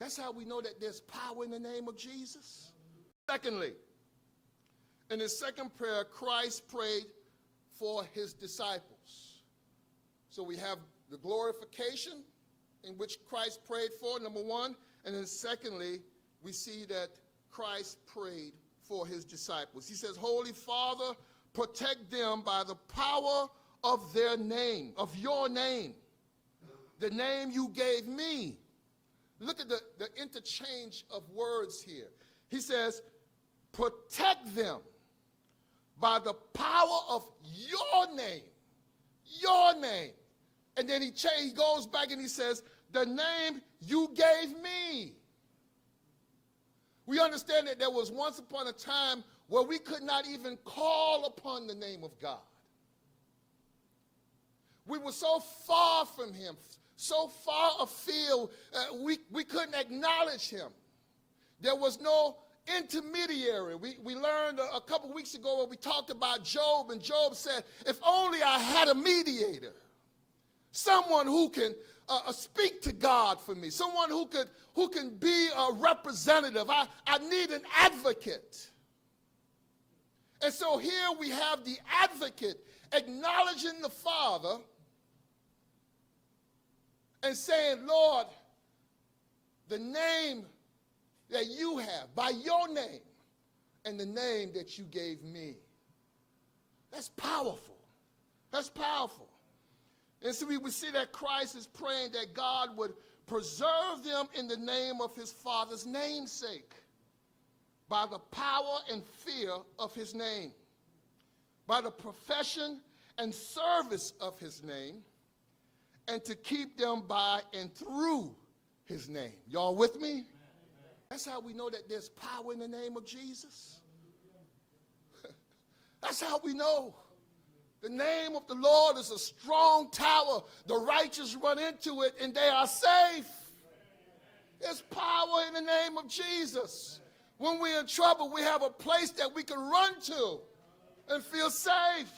That's how we know that there's power in the name of Jesus. Secondly, in his second prayer, Christ prayed for his disciples. So we have the glorification in which Christ prayed for, number one. And then secondly, we see that Christ prayed for his disciples. He says, Holy Father, protect them by the power of their name, of your name, the name you gave me. Look at the interchange of words here. He says, protect them by the power of your name, your name. And then he goes back and he says, the name you gave me. We understand that there was once upon a time where we could not even call upon the name of God. We were so far from him, so far afield, we couldn't acknowledge him. There was no intermediary. We learned a couple weeks ago when we talked about Job, and Job said, if only I had a mediator, someone who can speak to God for me, someone who can be a representative. I need an advocate. And so here we have the advocate acknowledging the Father and saying, Lord, the name that you have, by your name, and the name that you gave me. That's powerful. That's powerful. And so we see that Christ is praying that God would preserve them in the name of his Father's namesake, by the power and fear of his name, by the profession and service of his name, and to keep them by and through his name. Y'all with me? That's how we know that there's power in the name of Jesus. That's how we know. The name of the Lord is a strong tower. The righteous run into it and they are safe. There's power in the name of Jesus. When we're in trouble, we have a place that we can run to and feel safe.